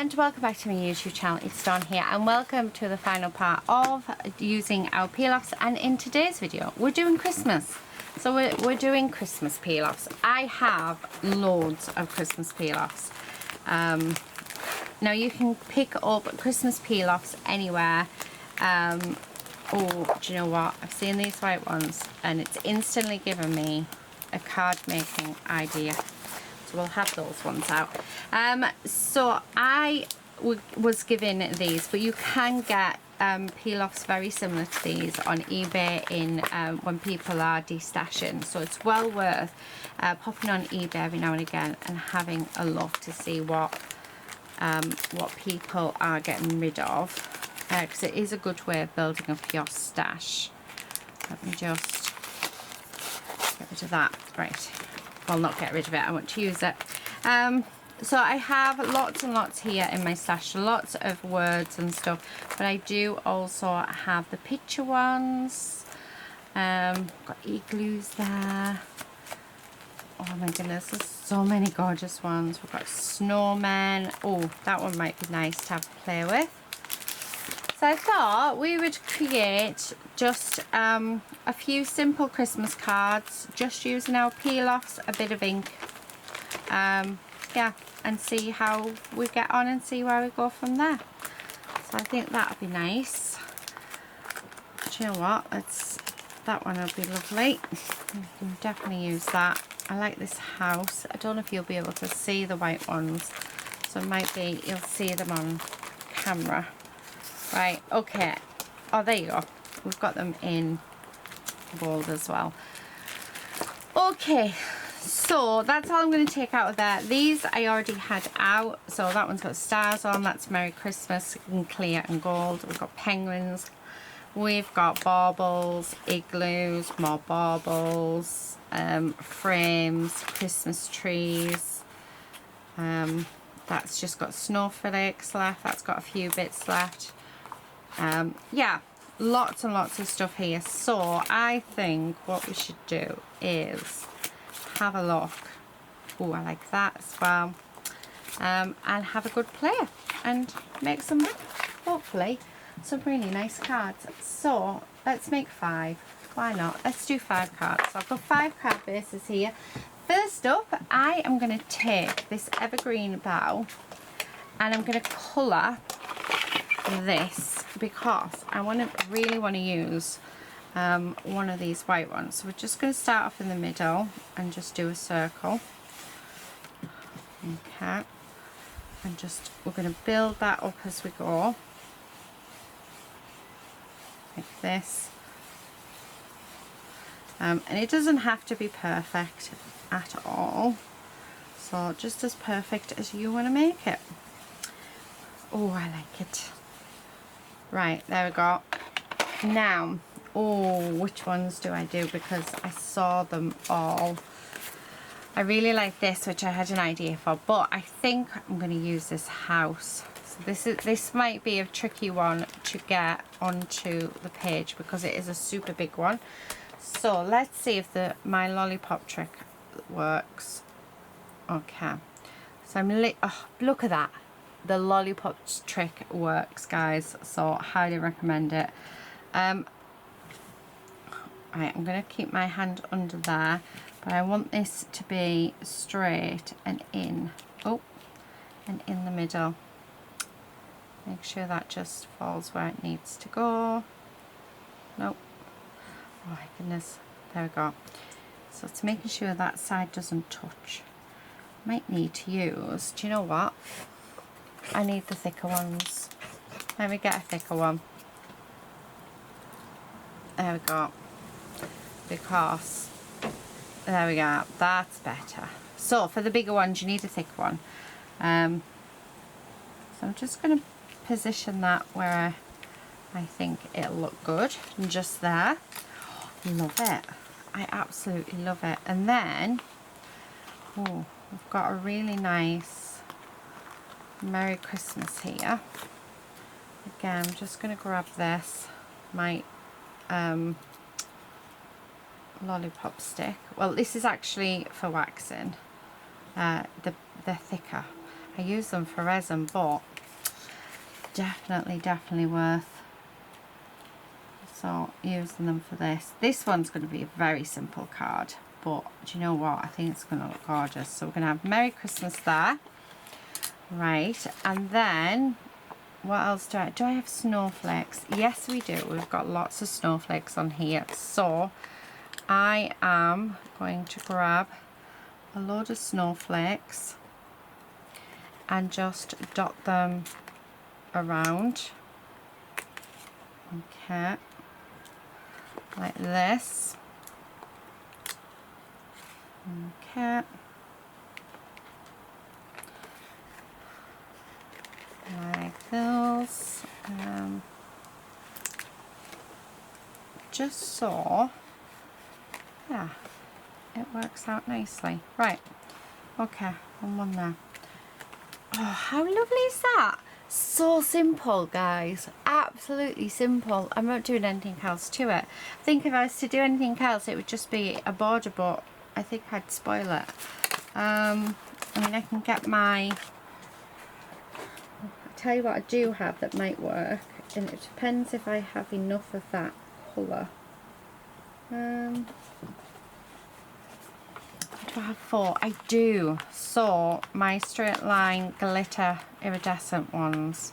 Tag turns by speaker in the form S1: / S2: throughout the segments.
S1: and welcome back to my YouTube channel. It's Dawn here, and welcome to the final part of using our peel-offs. And in today's video we're doing Christmas, so we're doing Christmas peel-offs. I have loads of Christmas peel-offs. Now you can pick up Christmas peel-offs anywhere. Oh, do you know what, I've seen these white ones and it's instantly given me a card making idea. We'll have those ones out. So I was given these, but you can get peel-offs very similar to these on eBay in when people are destashing. So it's well worth popping on eBay every now and again and having a look to see what people are getting rid of, because it is a good way of building up your stash. Let me just get rid of that. Right. Well, not get rid of it, I want to use it. So I have lots and lots here in my stash, lots of words and stuff, but I do also have the picture ones. Got igloos there. Oh my goodness, there's so many gorgeous ones. We've got snowmen. Oh, that one might be nice to have a play with. So I thought we would create just a few simple Christmas cards, just using our peel-offs, a bit of ink, yeah, and see how we get on and see where we go from there. So I think that would be nice. Do you know what? That one will be lovely. You can definitely use that. I like this house. I don't know if you'll be able to see the white ones, so it might be you'll see them on camera. Right, okay. Oh, there you go. We've got them in gold as well. Okay, so that's all I'm going to take out of there. These I already had out. So that one's got stars on. That's Merry Christmas in clear and gold. We've got penguins. We've got baubles, igloos, more baubles, frames, Christmas trees. That's just got snowflakes left. That's got a few bits left. Yeah, lots and lots of stuff here. So I think what we should do is have a look. Oh, I like that as well. And have a good play and make some, hopefully, some really nice cards. So let's make 5. Why not? Let's do 5 cards. So I've got 5 card bases here. First up, I am going to take this evergreen bow and I'm going to colour this because I really want to use one of these white ones. So we're just going to start off in the middle and just do a circle. Okay, and we're going to build that up as we go, like this. And it doesn't have to be perfect at all, so just as perfect as you want to make it. Oh, I like it. Right, there we go. Now, oh, which ones do I do? Because I saw them all. I really like this, which I had an idea for, but I think I'm going to use this house. So this might be a tricky one to get onto the page because it is a super big one. So let's see if my lollipop trick works. Okay, so oh, look at that. The lollipop trick works, guys, so highly recommend it. Right, I'm going to keep my hand under there, but I want this to be straight and in. Oh, and in the middle. Make sure that just falls where it needs to go. Nope. Oh my goodness, there we go. So it's making sure that side doesn't touch. Might need to use, do you know what? I need the thicker ones. Let me get a thicker one. There we go. Because, there we go, that's better. So for the bigger ones you need a thick one. So I'm just going to position that where I think it'll look good. And just there. Love it. I absolutely love it. And then, oh, we've got a really nice Merry Christmas here. Again, I'm just going to grab this, my lollipop stick. Well, this is actually for waxing. They're thicker. I use them for resin, but definitely worth using them for this. This one's going to be a very simple card, but do you know what? I think it's going to look gorgeous. So we're going to have Merry Christmas there. Right, and then what else do I have snowflakes? Yes, we do. We've got lots of snowflakes on here. So I am going to grab a load of snowflakes and just dot them around. Okay, like this. Okay. Like those. Just so, yeah, it works out nicely. Right, okay, one there. Oh, how lovely is that? So simple, guys, absolutely simple. I'm not doing anything else to it. I think if I was to do anything else, it would just be a border, but I think I'd spoil it. I mean, I can get my, I'll tell you what I do have that might work, and it depends if I have enough of that colour. Do I have 4? I do. So my straight line glitter iridescent ones,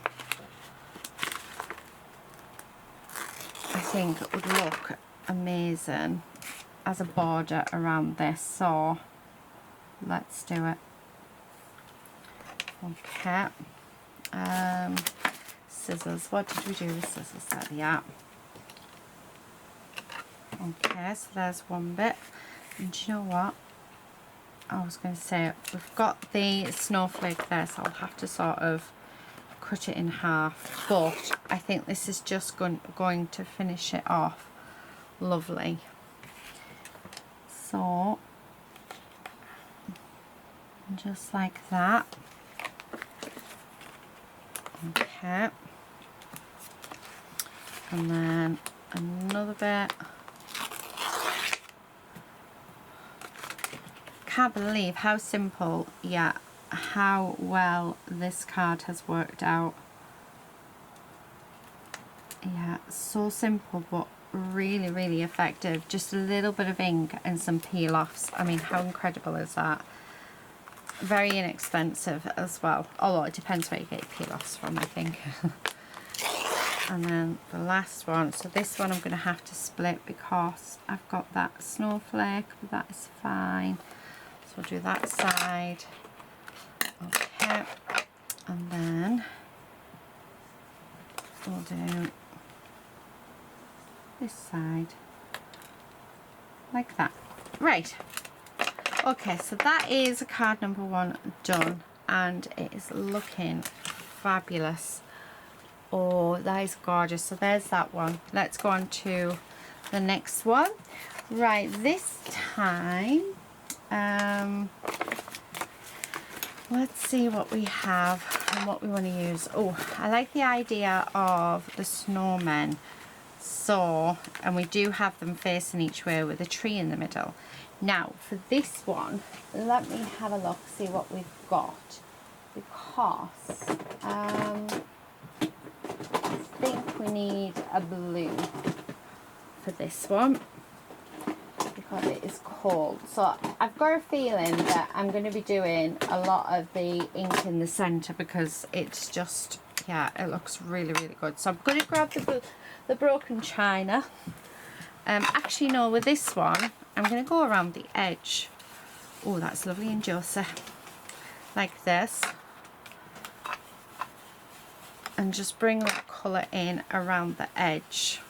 S1: I think would look amazing as a border around this. So let's do it. Okay. Scissors. What did we do with scissors? There they are. Okay, so there's one bit. And do you know what? I was going to say, we've got the snowflake there, so I'll have to sort of cut it in half. But I think this is just going to finish it off lovely. So, just like that. Okay. And then another bit. Can't believe how simple, yeah, how well this card has worked out. Yeah, so simple but really effective. Just a little bit of ink and some peel offs. I mean, how incredible is that? Very inexpensive as well, although it depends where you get your peel offs from, I think. And then the last one, so this one I'm going to have to split because I've got that snowflake, but that is fine. So we'll do that side. Okay, and then we'll do this side like that. Right, okay, so that is card number 1 done, and it is looking fabulous. Oh, that is gorgeous. So there's that one. Let's go on to the next one. Right, this time let's see what we have and what we want to use. Oh, I like the idea of the snowmen. So, and we do have them facing each way with a tree in the middle. Now, for this one, let me have a look, see what we've got. Because I think we need a blue for this one, because it is cold. So I've got a feeling that I'm going to be doing a lot of the ink in the centre because it's just, yeah, it looks really good. So I'm going to grab the broken china. Actually no, with this one I'm going to go around the edge. Oh, that's lovely and juicy, like this, and just bring that colour in around the edge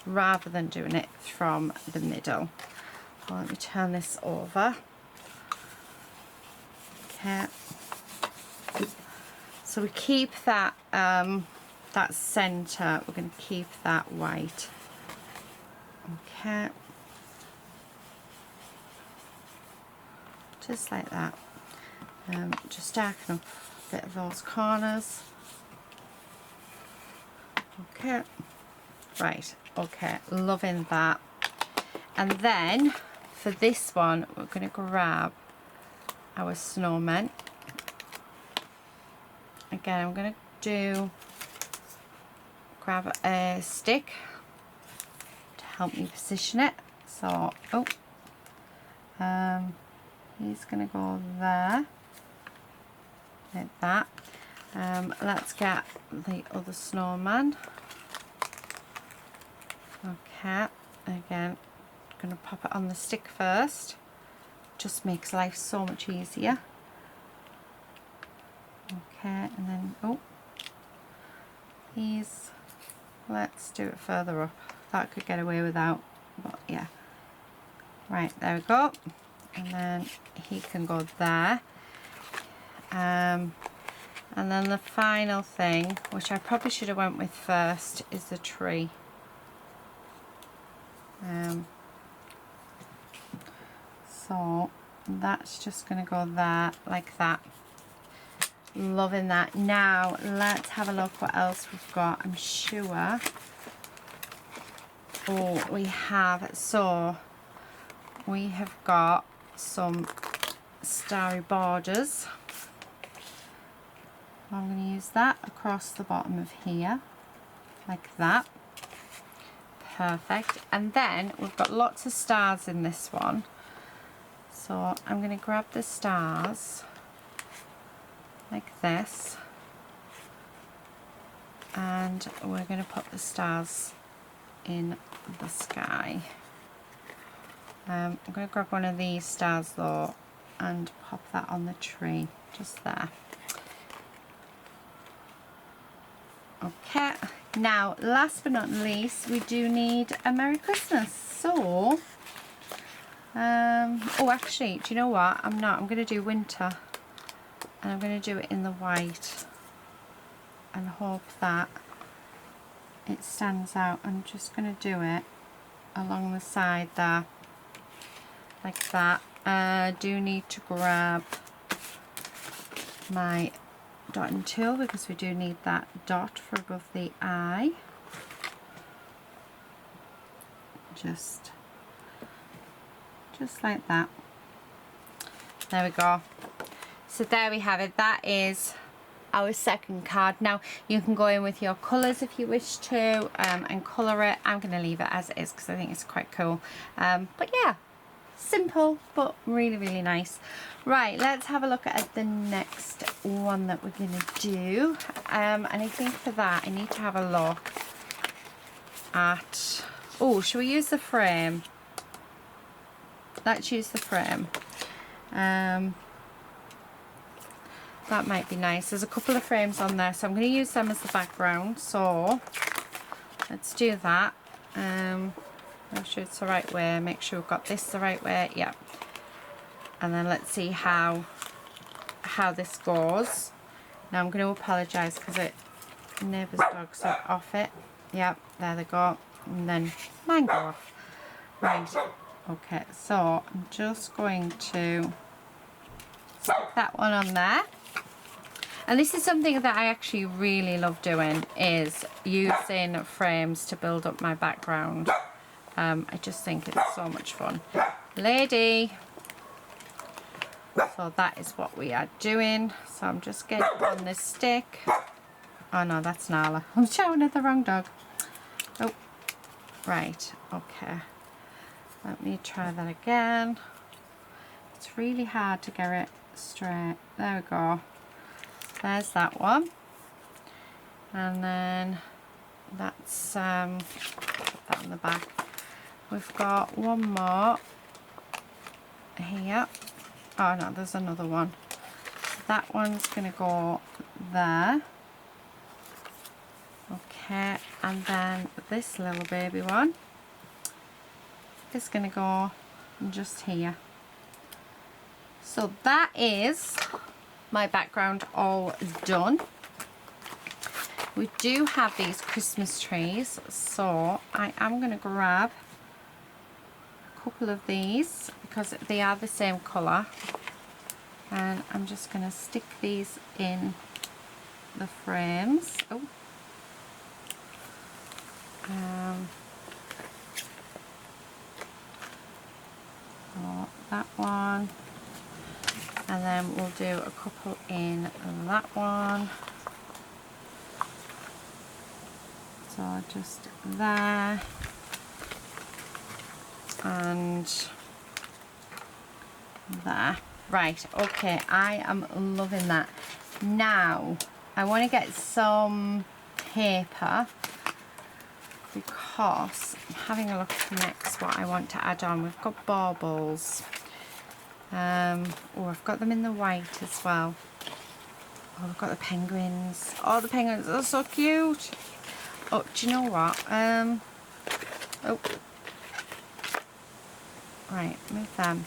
S1: rather than doing it from the middle. Well, let me turn this over. Okay, so we keep that that centre, we're going to keep that white. Okay, just like that. Just darken up a bit of those corners. Okay, right, okay, loving that. And then for this one we're going to grab our snowman. Again, I'm going to do grab a stick to help me position it. So, he's going to go there, like that. Let's get the other snowman. Okay, again, going to pop it on the stick first. Just makes life so much easier. Okay, and then, let's do it further up. That could get away without, but yeah. Right, there we go. And then he can go there. And then the final thing, which I probably should have went with first, is the tree. So that's just going to go there like that. Loving that. Now let's have a look what else we've got. I'm sure we have got some starry borders. I'm going to use that across the bottom of here like that. Perfect. And then we've got lots of stars in this one, so I'm going to grab the stars like this, and we're going to put the stars in the sky. I'm going to grab one of these stars though and pop that on the tree just there. Okay, now last but not least, we do need a Merry Christmas. So actually, do you know what, I'm going to do winter, and I'm going to do it in the white and hope that it stands out. I'm just going to do it along the side there like that. I do need to grab my dotting tool because we do need that dot for above the eye. Just like that. There we go. So there we have it. That is our second card. Now you can go in with your colours if you wish to, and colour it. I'm going to leave it as it is because I think it's quite cool. But yeah, simple but really, really nice. Right, let's have a look at the next one that we're going to do. And I think for that I need to have a look at, should we use the frame? Let's use the frame. That might be nice. There's a couple of frames on there, so I'm going to use them as the background. So let's do that. Make sure it's the right way. Make sure we've got this the right way. Yeah. And then let's see how this goes. Now I'm going to apologise because neighbour's dogs are off it. Yep, there they go. And then mine go off. Right. Okay, so I'm just going to stick that one on there. And this is something that I actually really love doing, is using frames to build up my background. I just think it's so much fun. Lady! So that is what we are doing. So I'm just getting on this stick. Oh no, that's Nala. I'm showing at the wrong dog. Oh, right, okay. Let me try that again. It's really hard to get it straight. There we go. There's that one. And then that's put that on the back. We've got one more here. Oh no, there's another one. That one's gonna go there. Okay, and then this little baby one is gonna go just here. So that is my background all done. We do have these Christmas trees, so I am going to grab a couple of these because they are the same colour, and I'm just going to stick these in the frames. That one, and then we'll do a couple in that one. So just there and there. Right, okay, I am loving that. Now I want to get some paper because I'm having a look next what I want to add on. We've got baubles. Oh, I've got them in the white as well. Oh, I've got the penguins. Oh, the penguins are so cute. Oh, do you know what? Oh, right, move them.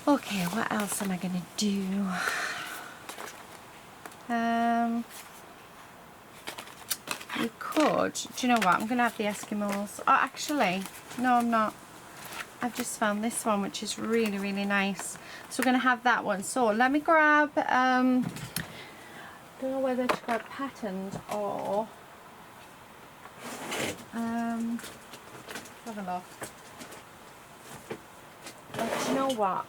S1: Okay, what else am I gonna do? You could. Do you know what? I'm gonna have the Eskimos. Oh, actually, no, I'm not. I've just found this one, which is really, really nice. So we're gonna have that one. So let me grab. Don't know whether to grab patterns or. Have a look. Oh, do you know what?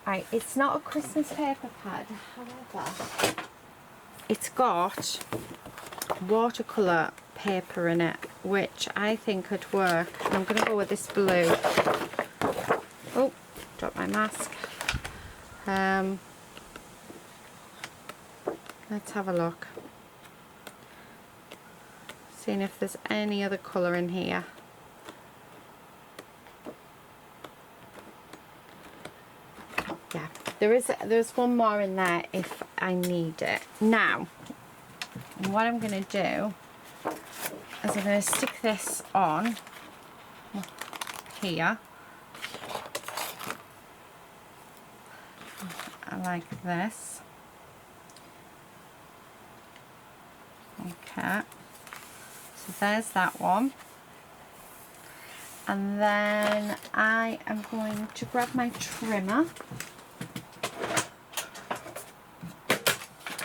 S1: Right, it's not a Christmas paper pad, however, it's got watercolour paper in it, which I think could work. And I'm going to go with this blue. Oh, dropped my mask. Let's have a look. Seeing if there's any other colour in here. Yeah, there's one more in there if I need it. Now, what I'm going to do is I'm going to stick this on here. Like this. Okay. So there's that one. And then I am going to grab my trimmer.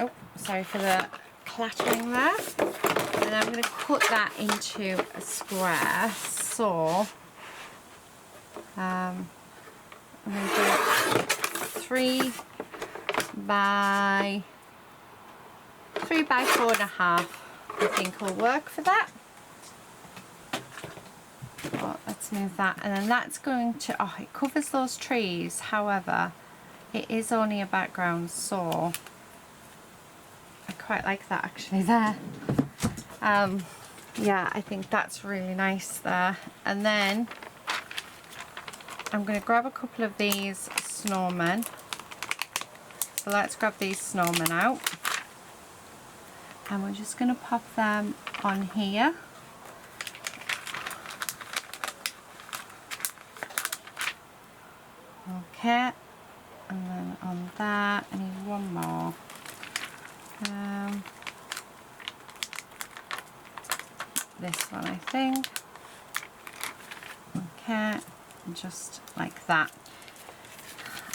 S1: Oh, sorry for the clattering there. And I'm going to cut that into a square. So I'm going to do 3 by 4.5. I think will work for that. Oh, let's move that, and then that's going to, oh, it covers those trees, however it is only a background, so I quite like that actually there. Yeah, I think that's really nice there. And then I'm going to grab a couple of these snowmen. So let's grab these snowmen out, and we're just going to pop them on here. Okay, and then on that I need one more. This one I think. Okay, just like that.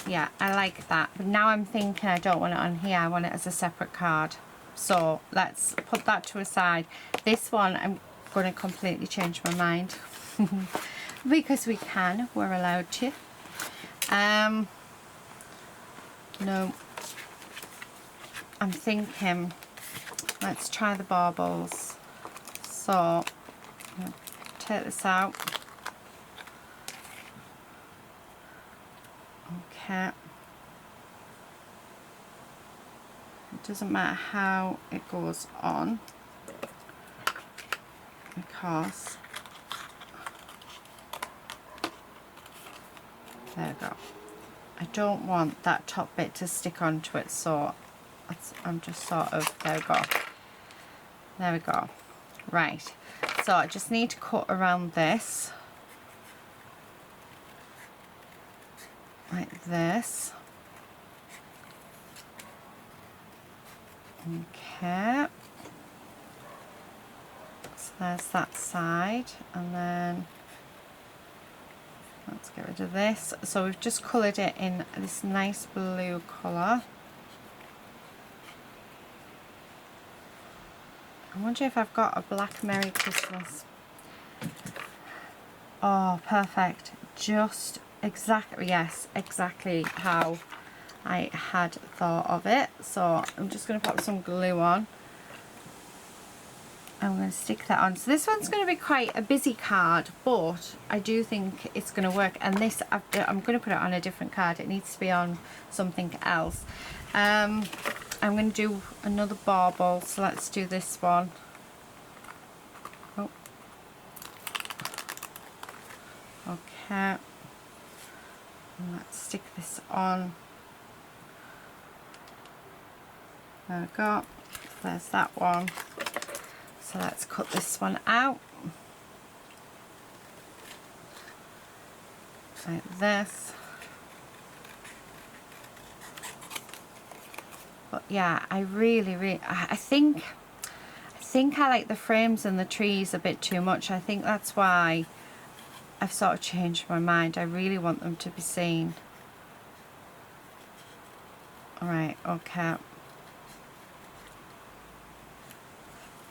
S1: Yeah, I like that, but now I'm thinking I don't want it on here, I want it as a separate card. So let's put that to a side. This one I'm going to completely change my mind because we can, we're allowed to. No, I'm thinking let's try the baubles. So I'm going to take this out. Okay, it doesn't matter how it goes on because there we go. I don't want that top bit to stick onto it, so I'm just sort of, there we go. Right, so I just need to cut around this like this. Okay, so there's that side, and then let's get rid of this. So we've just coloured it in this nice blue colour. I wonder if I've got a black Merry Christmas. Oh, perfect. Just exactly, yes, exactly how I had thought of it. So I'm just going to pop some glue on. I'm going to stick that on. So this one's going to be quite a busy card, but I do think it's going to work. And this, I'm going to put it on a different card. It needs to be on something else. I'm going to do another bauble, so let's do this one. Oh. Okay. And let's stick this on. There we go. There's that one. So let's cut this one out. Like this. But yeah, I think I like the frames and the trees a bit too much. I think that's why I've sort of changed my mind. I really want them to be seen. Alright, okay.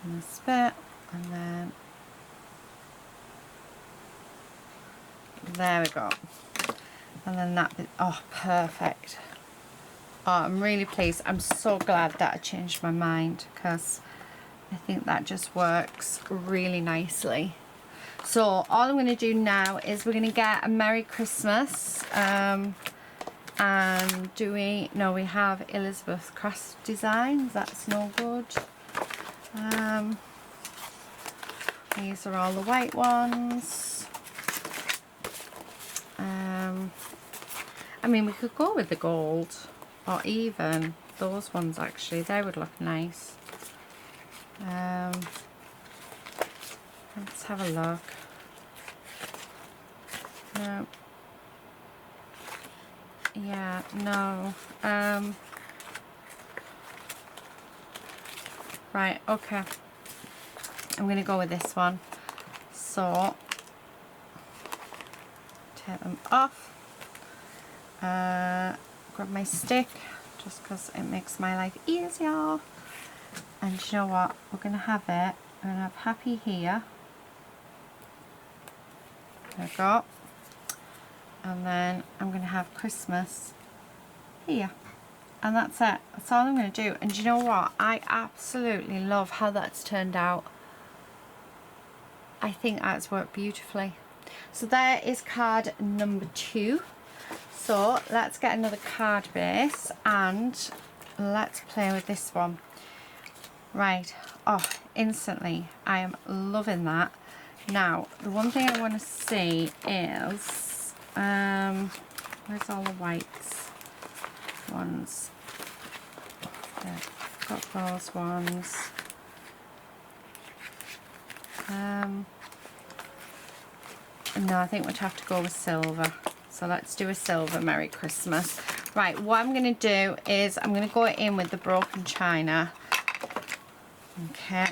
S1: And this bit, and then there we go. And then that bit, oh, perfect. Oh, I'm really pleased. I'm so glad that I changed my mind, because I think that just works really nicely. So all I'm going to do now is we're going to get a Merry Christmas. And we have Elizabeth Craft Designs. That's no good. These are all the white ones. I mean, we could go with the gold, or even those ones actually, they would look nice. Let's have a look. No. Yeah, no. Right, okay. I'm going to go with this one. So, take them off. Grab my stick, just because it makes my life easier. And you know what? We're going to have it. We're going to have Happy here. There we go. And then I'm going to have Christmas here. And that's it. That's all I'm going to do. And you know what? I absolutely love how that's turned out. I think that's worked beautifully. So there is card number 2. So let's get another card base and let's play with this one. Right. Oh, instantly. I am loving that. Now, the one thing I want to see is, where's all the whites ones? There, got those ones. No, I think we'd have to go with silver. So let's do a silver Merry Christmas. Right, what I'm going to do is I'm going to go in with the broken china. Okay.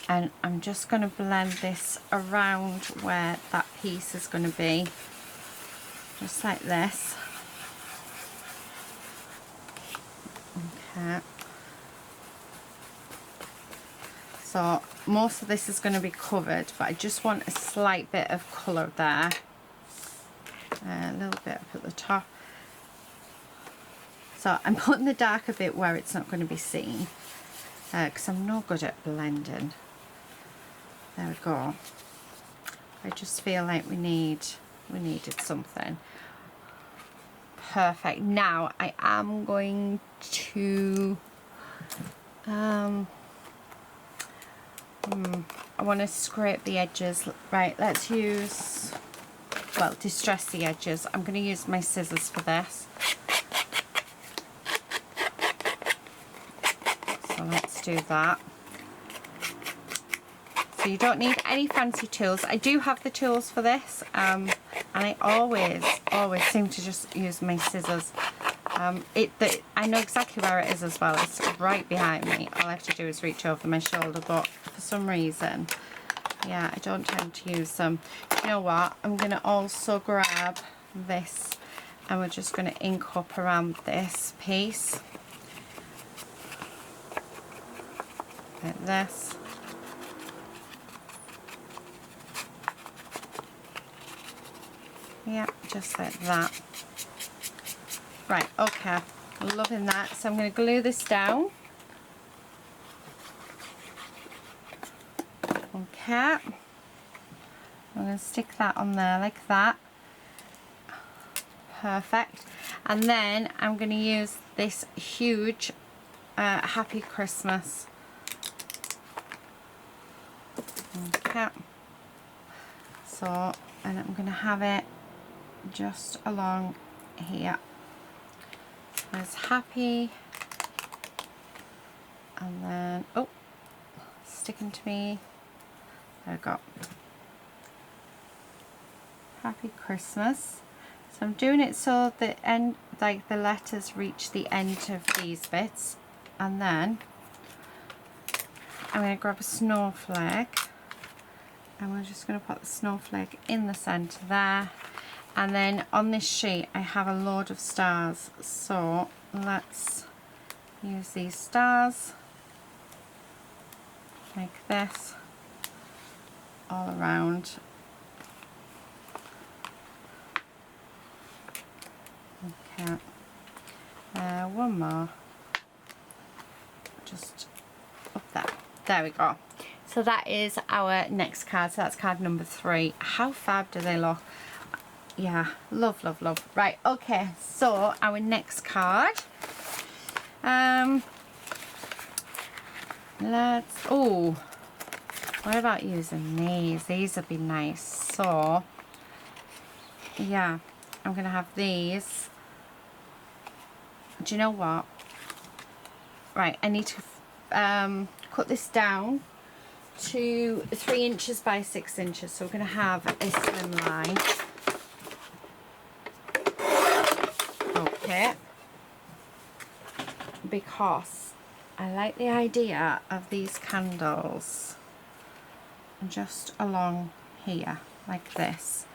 S1: And I'm just going to blend this around where that piece is going to be. Just like this. Okay. So most of this is going to be covered, but I just want a slight bit of colour there. A little bit up at the top. So I'm putting the darker bit where it's not going to be seen, because I'm no good at blending. There we go. I just feel like we needed something. Perfect. Now I am going to I want to scrape the edges. Right, let's use, well, distress the edges. I'm going to use my scissors for this. So let's do that. So you don't need any fancy tools. I do have the tools for this, and I always seem to just use my scissors. I know exactly where it is as well. It's right behind me. All I have to do is reach over my shoulder, but for some reason, yeah, I don't tend to use them. You know what? I'm going to also grab this, and we're just going to ink up around this piece. Like this. Yeah, just like that. Right, okay, loving that. So I'm going to glue this down. Okay, I'm going to stick that on there like that. Perfect. And then I'm going to use this huge Happy Christmas. Okay. So, and I'm going to have it just along here. There's Happy. And then, oh, sticking to me. There we go. Happy Christmas. So I'm doing it so the end, like the letters reach the end of these bits, and then I'm going to grab a snowflake, and we're just going to put the snowflake in the centre there. And then on this sheet I have a load of stars, so let's use these stars like this all around. Okay, one more, just up there we go. So that is our next card. So that's card number 3. How fab do they look? Yeah, love, love, love. Right, okay, so our next card, oh, what about using these would be nice. So yeah, I'm gonna have these. Do you know what? Right, I need to cut this down to 3 inches by 6 inches. So we're going to have a slim line. Okay. Because I like the idea of these candles just along here, like this.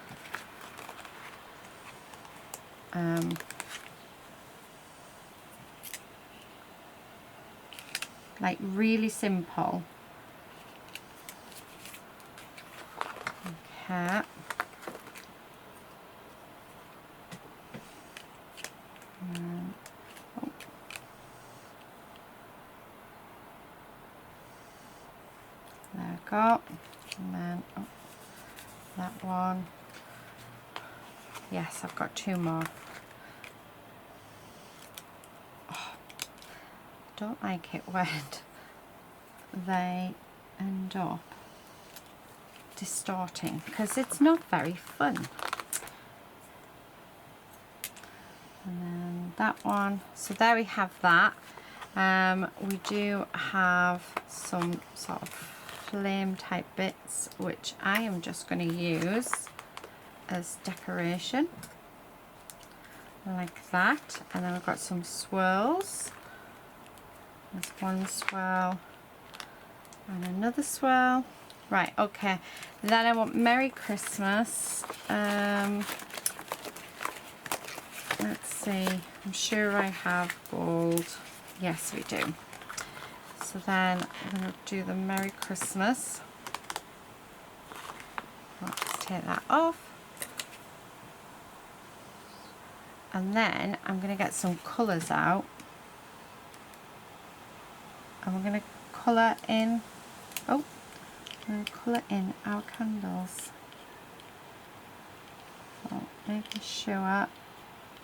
S1: Like really simple. Okay. Oh. There we go. And then that one. Yes, I've got 2 more. Oh, don't like it when they end up distorting, because it's not very fun. And then that one. So there we have that. We do have some sort of flame type bits, which I am just going to use as decoration, like that. And then we've got some swirls. There's one swirl and another swirl. Right, okay. Then I want Merry Christmas. Let's see, I'm sure I have gold. Yes, we do. So then I'm going to do the Merry Christmas. Let's take that off. And then I'm going to get some colours out. And we're going to colour in, I'm going to colour in our candles. So making sure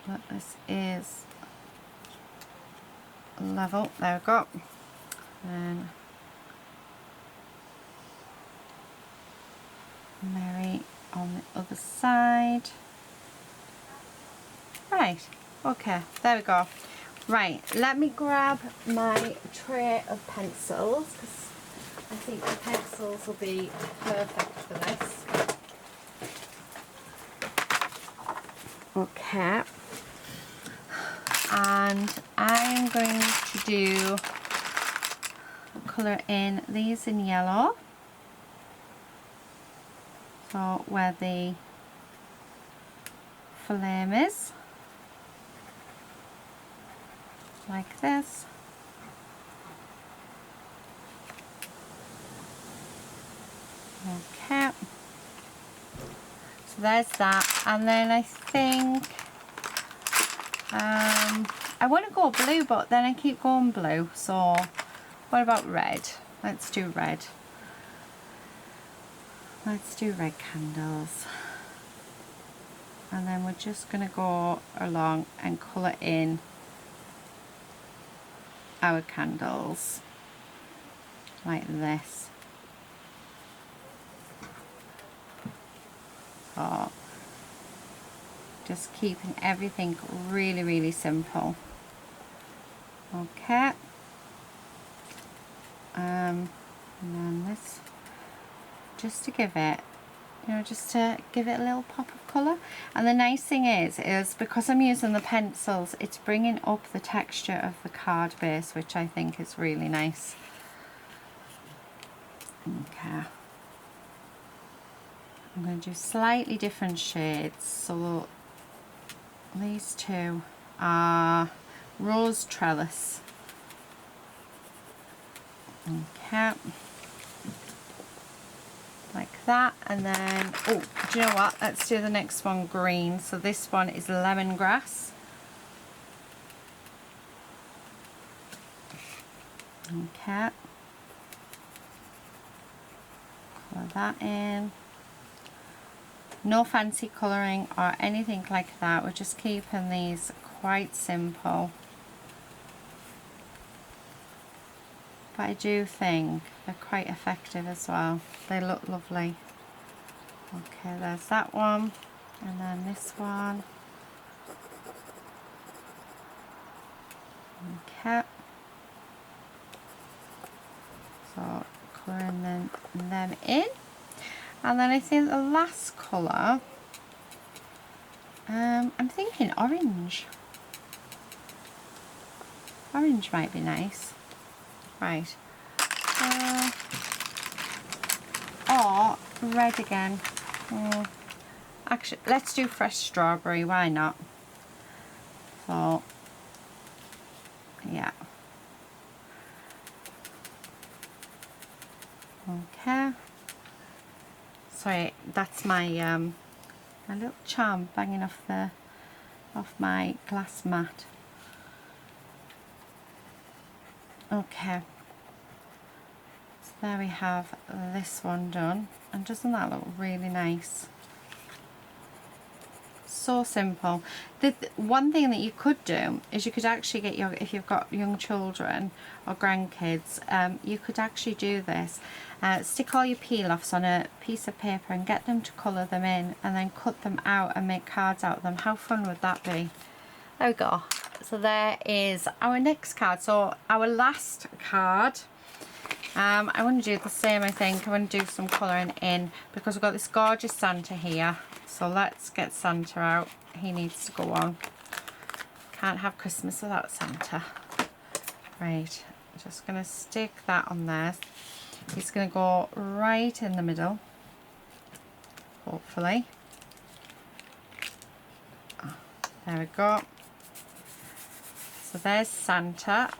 S1: that this is level. There we go. And Merry on the other side. Right, okay, there we go. Right, let me grab my tray of pencils, because I think the pencils will be perfect for this. Okay. And I'm going to do colour in these in yellow. So where the flame is, like this. Okay. So there's that, and then I think I want to go blue, but then I keep going blue. So what about red? Let's do red. Let's do red candles. And then we're just going to go along and colour in our candles like this. So just keeping everything really, really simple. Okay. And then this, just to give it, you know, just to give it a little pop of colour. And the nice thing is because I'm using the pencils, it's bringing up the texture of the card base, which I think is really nice. Okay. I'm going to do slightly different shades. So these two are Rose Trellis. Okay. Like that, and then, oh, do you know what? Let's do the next one green. So this one is Lemongrass. Okay. Colour that in. No fancy colouring or anything like that. We're just keeping these quite simple. But I do think they're quite effective as well. They look lovely. Okay, there's that one. And then this one. Okay. So colouring them in. And then I think the last colour, I'm thinking orange. Orange might be nice. Right. Or red again. Actually, let's do fresh strawberry. Why not? So, yeah. Okay. Sorry, that's my my little charm banging off my glass mat. Okay. So there we have this one done, and doesn't that look really nice? So simple. The one thing that you could do is you could actually get if you've got young children or grandkids, you could actually do this. Stick all your peel-offs on a piece of paper and get them to colour them in, and then cut them out and make cards out of them. How fun would that be? There we go. So there is our next card. So our last card, I want to do the same. I think I want to do some colouring in because we've got this gorgeous Santa here. So let's get Santa out. He needs to go on. Can't have Christmas without Santa. Right, I'm just going to stick that on there. He's going to go right in the middle, hopefully. There we go. So there's Santa.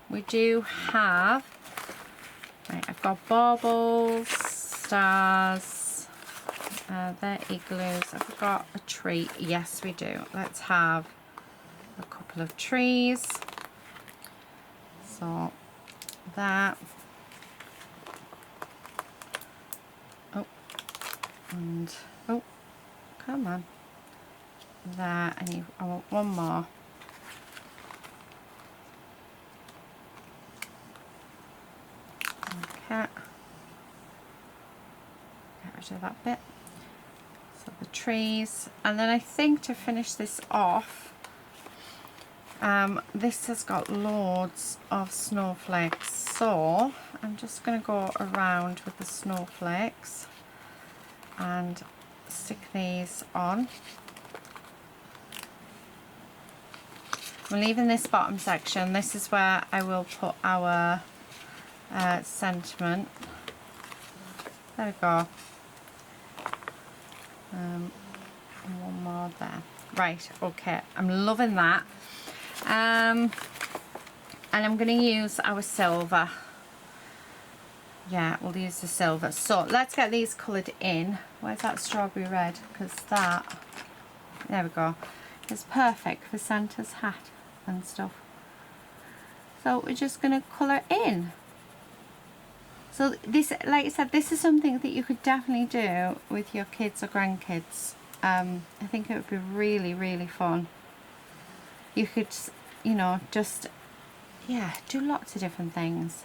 S1: We do have, right, I've got baubles, stars, they're igloos. Have we got a tree? Yes, we do. Let's have a couple of trees. So that. Oh, and oh, come on. There, I want one more. Okay. Get rid of that bit. So the trees, and then I think to finish this off, this has got loads of snowflakes, so I'm just going to go around with the snowflakes and stick these on. I'm leaving this bottom section. This is where I will put our sentiment. There we go. One more there. Right, okay, I'm loving that. And I'm going to use our silver. Yeah, we'll use the silver. So let's get these coloured in. Where's that strawberry red? Because that, there we go. It's perfect for Santa's hat and stuff. So we're just going to colour in. So this, like I said, this is something that you could definitely do with your kids or grandkids. I think it would be really, really fun. You could, you know, just, yeah, do lots of different things.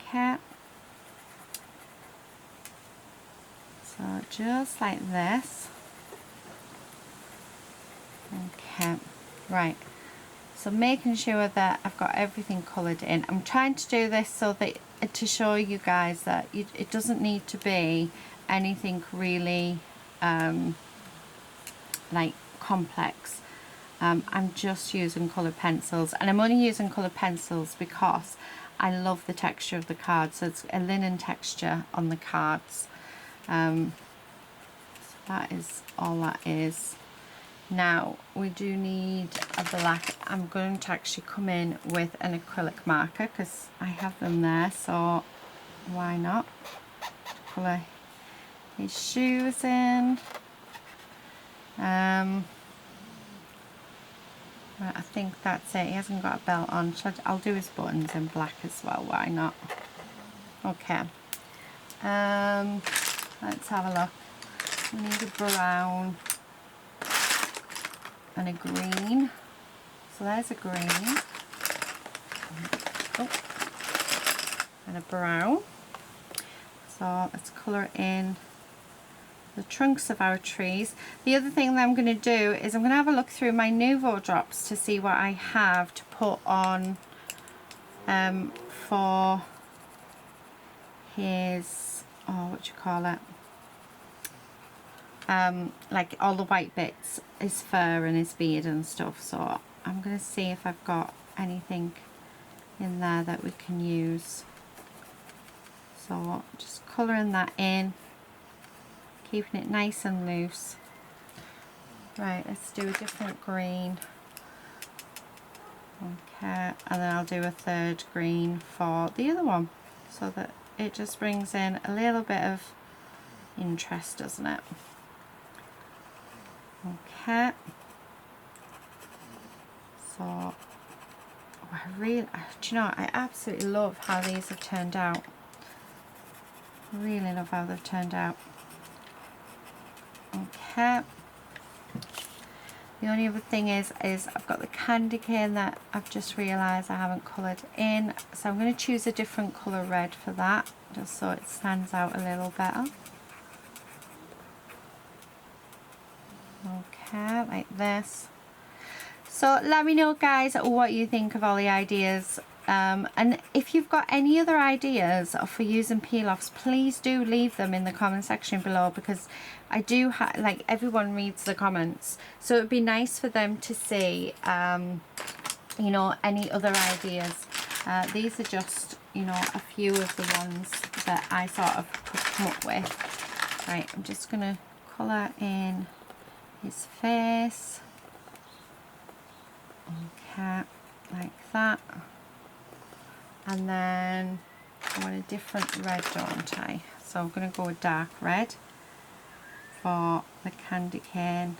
S1: Okay. So just like this. Okay, right. So making sure that I've got everything coloured in. I'm trying to do this so that to show you guys that it doesn't need to be anything really like complex. I'm just using coloured pencils, and I'm only using coloured pencils because I love the texture of the cards. So it's a linen texture on the cards. So that is all that is. Now we do need a black. I'm going to actually come in with an acrylic marker because I have them there, so why not colour his shoes in. Right, I think that's it. He hasn't got a belt on, so I'll do his buttons in black as well, why not. Okay, let's have a look. We need a brown and a green. So there's a green. Oh, and a brown. So let's colour in the trunks of our trees. The other thing that I'm going to do is I'm going to have a look through my Nuvo drops to see what I have to put on for his, oh, what you call it, like all the white bits, his fur and his beard and stuff. So I'm going to see if I've got anything in there that we can use. So just colouring that in, keeping it nice and loose. Right, let's do a different green. Okay, and then I'll do a third green for the other one, so that it just brings in a little bit of interest, doesn't it? Okay. So, oh, I really, do you know, I absolutely love how these have turned out. Really love how they've turned out. Okay. The only other thing is I've got the candy cane that I've just realised I haven't coloured in, so I'm going to choose a different colour red for that, just so it stands out a little better. Okay, like this. So let me know, guys, what you think of all the ideas. And if you've got any other ideas for using peel-offs, please do leave them in the comment section below, because I do like, everyone reads the comments, so it'd be nice for them to see you know, any other ideas. These are just, you know, a few of the ones that I sort of could come up with. Right, I'm just gonna colour in his face. Okay, like that. And then I want a different red, don't I? So I'm going to go with dark red for the candy cane.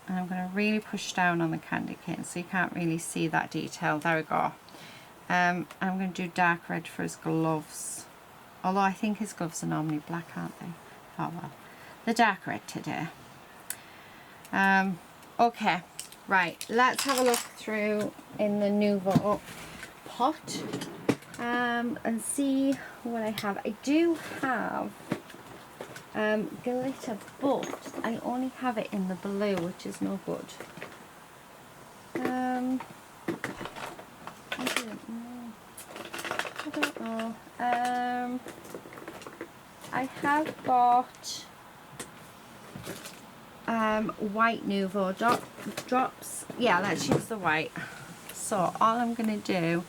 S1: And I'm going to really push down on the candy cane so you can't really see that detail. There we go. I'm going to do dark red for his gloves. Although I think his gloves are normally black, aren't they? Oh well. The dark red today. Okay, right. Let's have a look through in the Nuvo pot and see what I have. I do have glitter, but I only have it in the blue, which is no good. I don't know. I have got white Nuvo drops. Yeah, let's use the white. So all I'm going to do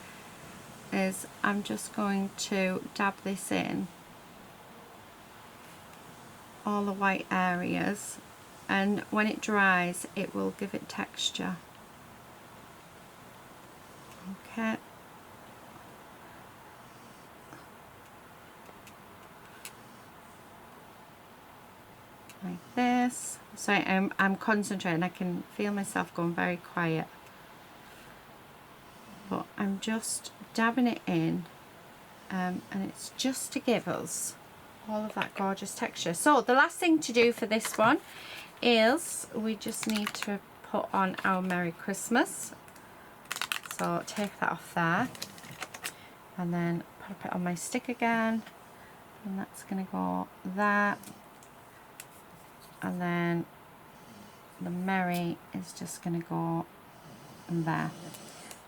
S1: is I'm just going to dab this in all the white areas, and when it dries it will give it texture. Okay. Like this. So I'm concentrating. I can feel myself going very quiet. but I'm just dabbing it in, and it's just to give us all of that gorgeous texture. So the last thing to do for this one is we just need to put on our Merry Christmas. So take that off there and then pop it on my stick again, and that's going to go there, and then the Merry is just going to go there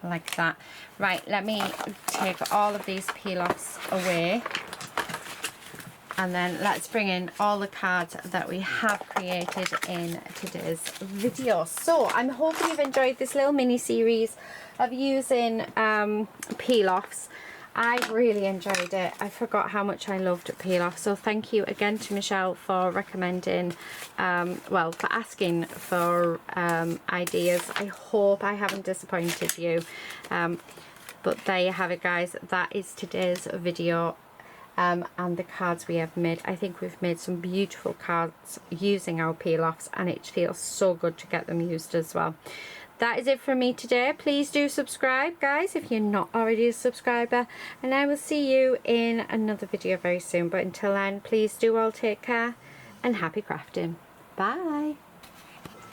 S1: like that. Right, let me take all of these peel offs away, and then let's bring in all the cards that we have created in today's video. So I'm hoping you've enjoyed this little mini series of using peel offs. I've really enjoyed it. I forgot how much I loved peel off. So thank you again to Michelle for recommending, well, for asking for ideas. I hope I haven't disappointed you. But there you have it, guys. That is today's video. And the cards we have made. I think we've made some beautiful cards using our peel offs, and it feels so good to get them used as well. That is it from me today. Please do subscribe, guys, if you're not already a subscriber, and I will see you in another video very soon. But until then, please do all take care and happy crafting. Bye.